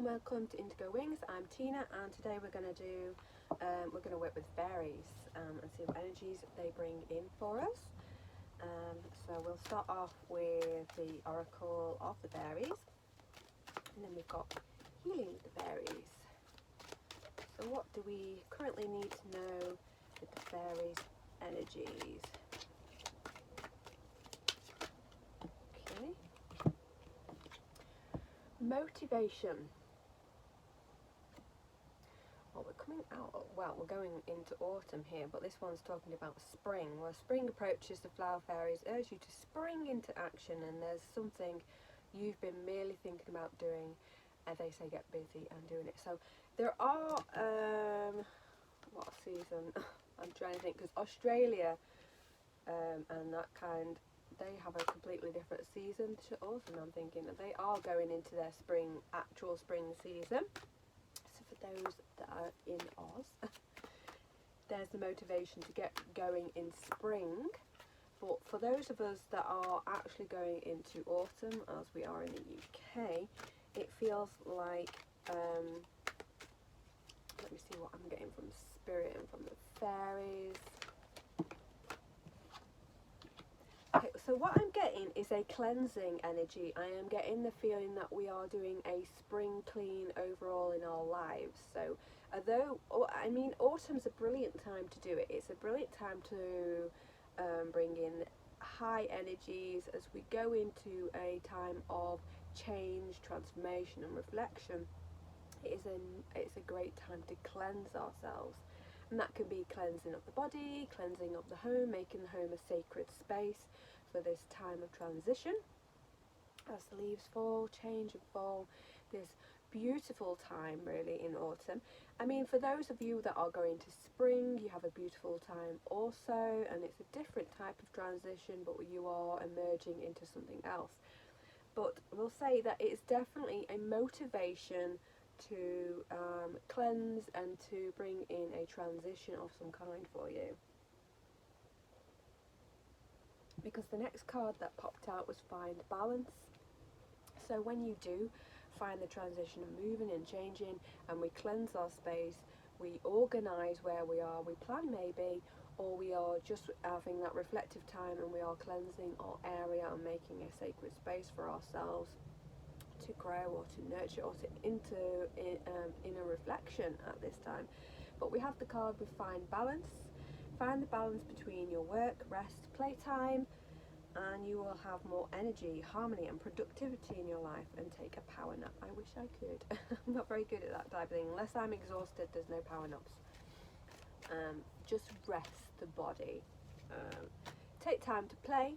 and welcome to Indigo Wings. I'm Tina, and today we're going to work with fairies and see what energies they bring in for us. So we'll start off with the oracle of the fairies, and then we've got healing the fairies. So what do we currently need to know with the fairies' energies? Okay. Motivation. Well, we're coming out, well, we're going into autumn here, but this one's talking about spring. Where spring approaches, the flower fairies urge you to spring into action, and there's something you've been merely thinking about doing, and they say get busy and doing it. So there are, what season? I'm trying to think, because Australia and that kind, they have a completely different season to us, and I'm thinking that they are going into their actual spring season. So for those that are in Oz, there's the motivation to get going in spring. But for those of us that are actually going into autumn, as we are in the UK, it feels like, let me see what I'm getting from Spirit and from the fairies. Okay, so what I'm getting is a cleansing energy. I am getting the feeling that we are doing a spring clean overall in our lives. So although, I mean, autumn's a brilliant time to do it. It's a brilliant time to bring in high energies as we go into a time of change, transformation and reflection. It's a great time to cleanse ourselves. And that can be cleansing of the body, cleansing of the home, making the home a sacred space for this time of transition. As the leaves fall, change and fall, this beautiful time really in autumn. I mean, for those of you that are going to spring, you have a beautiful time also, and it's a different type of transition, but you are emerging into something else. But we'll say that it's definitely a motivation to cleanse and to bring in a transition of some kind for you. Because the next card that popped out was Find Balance. So when you do find the transition of moving and changing, and we cleanse our space, we organise where we are, we plan maybe, or we are just having that reflective time and we are cleansing our area and making a sacred space for ourselves to grow or to nurture or to inner reflection at this time. But we have the card with Find Balance. Find the balance between your work, rest, playtime, and you will have more energy, harmony and productivity in your life, and take a power nap. I wish I could. I'm not very good at that type of thing. Unless I'm exhausted, there's no power naps. Just rest the body. Take time to play,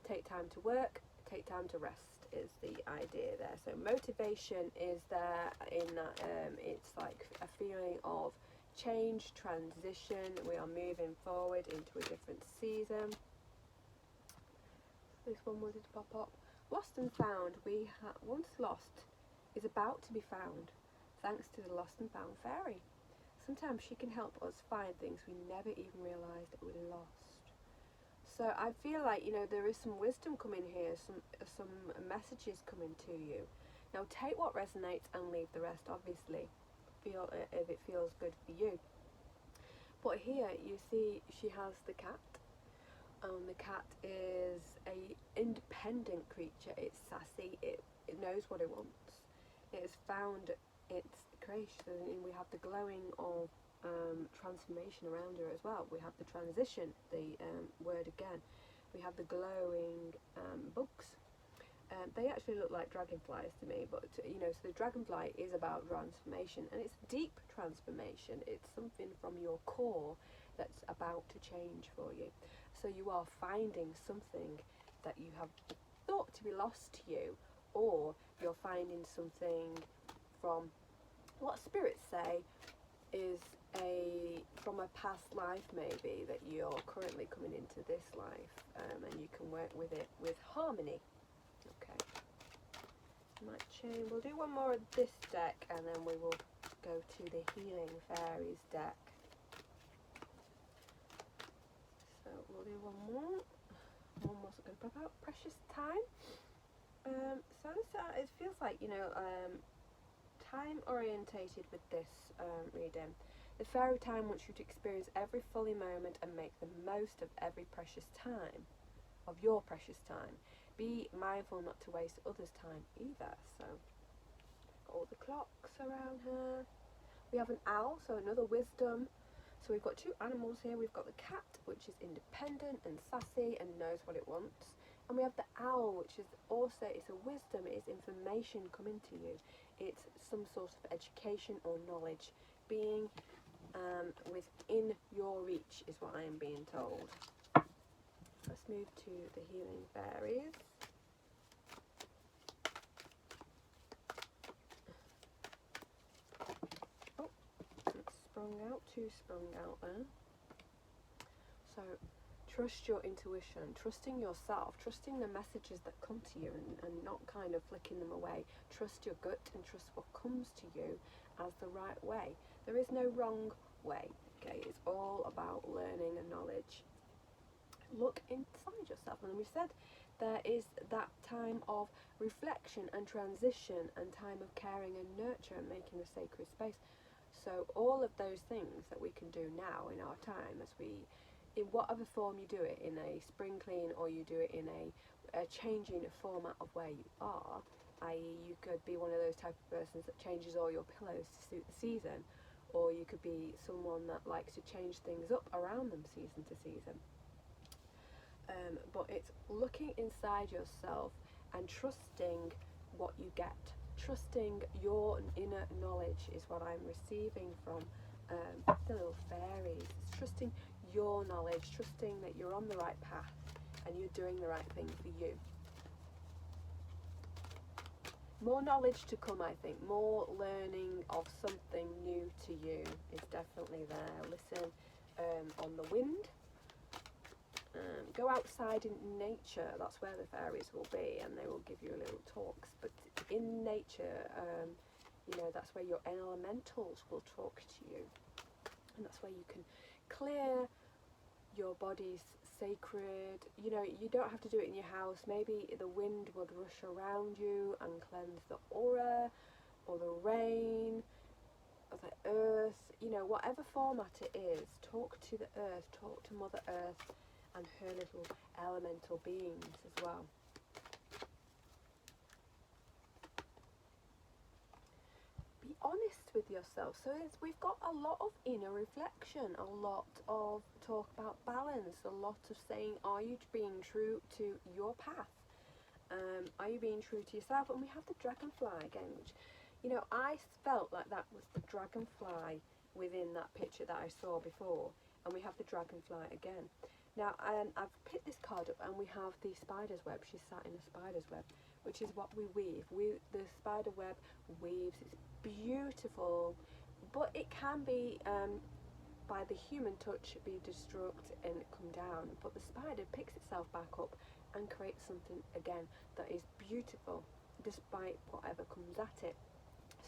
take time to work, take time to rest is the idea there. So motivation is there in that it's like a feeling of change, transition. We are moving forward into a different season. This one wanted to pop up. Lost and found. We once lost is about to be found, thanks to the lost and found fairy. Sometimes she can help us find things we never even realised that we lost. So I feel like, you know, there is some wisdom coming here, some messages coming to you. Now take what resonates and leave the rest, obviously, if it feels good for you. But here you see she has the cat. The cat is a independent creature. It's sassy. It knows what it wants. It has found its creation, and we have the glowing of transformation around her as well. We have the transition, the word again. We have the glowing bugs. They actually look like dragonflies to me, but you know, so the dragonfly is about transformation, and it's deep transformation. It's something from your core that's about to change for you. So you are finding something that you have thought to be lost to you, or you're finding something from what spirits say is from a past life maybe, that you're currently coming into this life, and you can work with it with harmony. Okay, might change. We'll do one more of this deck, and then we will go to the Healing Fairies deck. So we'll do one more. One more going to pop out. Precious time. So it feels like, you know, time orientated with this reading. The fairy time wants you to experience every fully moment and make the most of every precious time, of your precious time. Be mindful not to waste others' time either. So, all the clocks around her. We have an owl, so another wisdom. So we've got two animals here. We've got the cat, which is independent and sassy and knows what it wants. And we have the owl, which is also, it's a wisdom, it is information coming to you. It's some sort of education or knowledge being within your reach is what I am being told. Let's move to the healing fairies. Oh, it's two sprung out there. So trust your intuition, trusting yourself, trusting the messages that come to you and not kind of flicking them away. Trust your gut and trust what comes to you as the right way. There is no wrong way, okay? It's all about learning and knowledge. Look inside yourself, and we said there is that time of reflection and transition and time of caring and nurture and making a sacred space. So all of those things that we can do now in our time, as we, in whatever form you do it, in a spring clean or you do it in a changing format of where you are, i.e. you could be one of those type of persons that changes all your pillows to suit the season, or you could be someone that likes to change things up around them season to season. But it's looking inside yourself and trusting what you get. Trusting your inner knowledge is what I'm receiving from the little fairies. It's trusting your knowledge, trusting that you're on the right path and you're doing the right thing for you. More knowledge to come, I think. More learning of something new to you is definitely there. Listen on the wind. Go outside in nature. That's where the fairies will be, and they will give you little talks. But in nature, you know, that's where your elementals will talk to you, and that's where you can clear your body's sacred. You know, you don't have to do it in your house. Maybe the wind would rush around you and cleanse the aura, or the rain, or the earth. You know, whatever format it is, talk to the earth, talk to Mother Earth and her little elemental beings as well. Be honest with yourself. So we've got a lot of inner reflection, a lot of talk about balance, a lot of saying, are you being true to your path? Are you being true to yourself? And we have the dragonfly again, which, you know, I felt like that was the dragonfly within that picture that I saw before. And we have the dragonfly again. Now, I've picked this card up and we have the spider's web. She's sat in a spider's web, which is what we weave. The spider web weaves. It's beautiful, but it can be, by the human touch, be destruct and come down. But the spider picks itself back up and creates something again that is beautiful, despite whatever comes at it.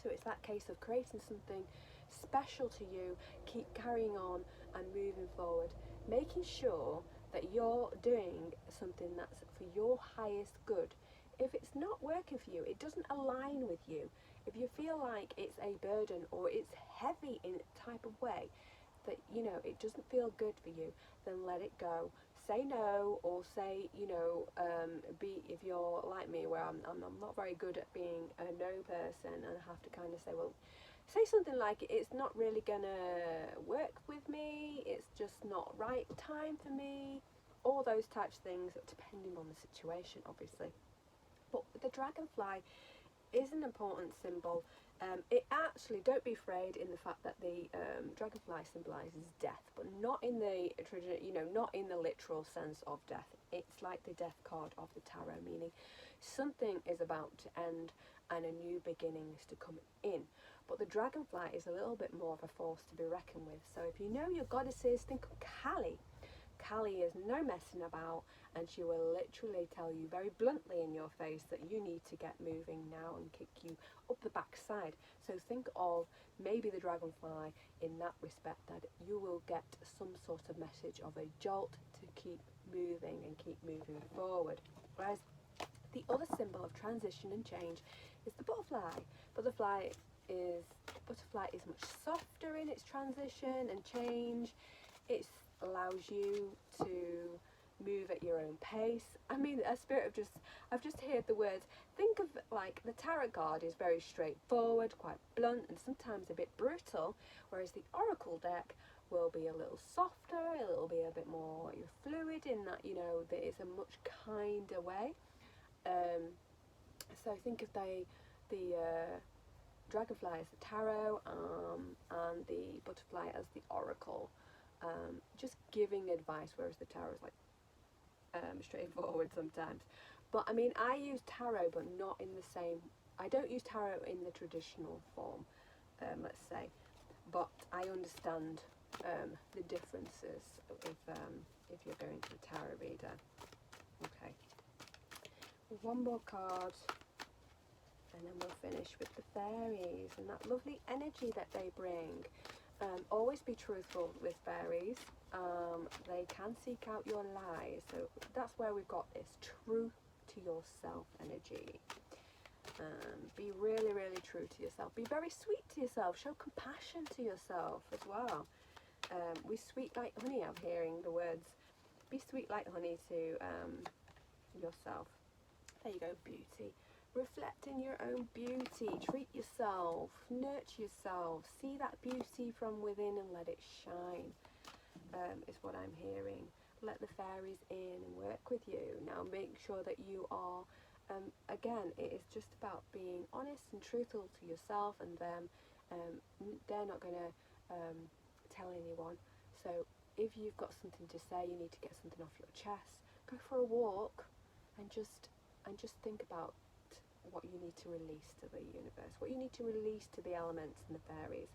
So it's that case of creating something special to you, keep carrying on and moving forward, making sure that you're doing something that's for your highest good. If it's not working for you, it doesn't align with you, if you feel like it's a burden or it's heavy in a type of way that, you know, it doesn't feel good for you, then let it go. Say no, or say, you know, if you're like me, where I'm not very good at being a no person, and I have to kind of say, well, say something like, it's not really gonna work with me, it's just not right time for me, all those types of things, depending on the situation, obviously. But the dragonfly is an important symbol. It actually, don't be afraid in the fact that the dragonfly symbolises death, but not in the not in the literal sense of death. It's like the death card of the tarot, meaning something is about to end and a new beginning is to come in. But the dragonfly is a little bit more of a force to be reckoned with. So if you know your goddesses, think of Kali. Kali is no messing about, and she will literally tell you very bluntly in your face that you need to get moving now and kick you up the backside. So think of maybe the dragonfly in that respect, that you will get some sort of message of a jolt to keep moving and keep moving forward. Whereas the other symbol of transition and change is the butterfly. Butterfly butterfly is much softer in its transition and change. It allows you to move at your own pace. I mean, I've just heard the words. Think of like the tarot card is very straightforward, quite blunt, and sometimes a bit brutal, whereas the oracle deck will be a little softer, it'll be a bit more fluid in that, you know, that it's a much kinder way. So think of the dragonfly as the tarot, and the butterfly as the oracle. Just giving advice, whereas the tarot is like straightforward sometimes. But I mean, I use tarot, but not in the same. I don't use tarot in the traditional form, let's say. But I understand the differences if you're going to a tarot reader. Okay. One more card, and then we'll finish with the fairies and that lovely energy that they bring. Always be truthful with fairies. They can seek out your lies, so that's where we've got this true to yourself energy. Be really, really true to yourself. Be very sweet to yourself. Show compassion to yourself as well. We sweet like honey. I'm hearing the words. Be sweet like honey to yourself. There you go, beauty. Reflect in your own beauty. Treat yourself. Nurture yourself. See that beauty from within and let it shine. Is what I'm hearing. Let the fairies in and work with you. Now make sure that you are, again, it is just about being honest and truthful to yourself and them. They're not going to tell anyone. So if you've got something to say, you need to get something off your chest, go for a walk and just think about what you need to release to the universe, what you need to release to the elements and the fairies,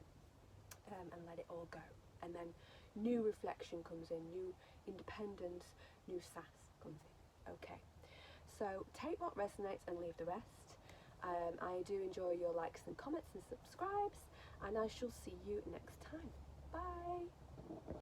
and let it all go. And then new reflection comes in, new independence, new sass comes in. Okay, so take what resonates and leave the rest. I do enjoy your likes and comments and subscribes, and I shall see you next time. Bye.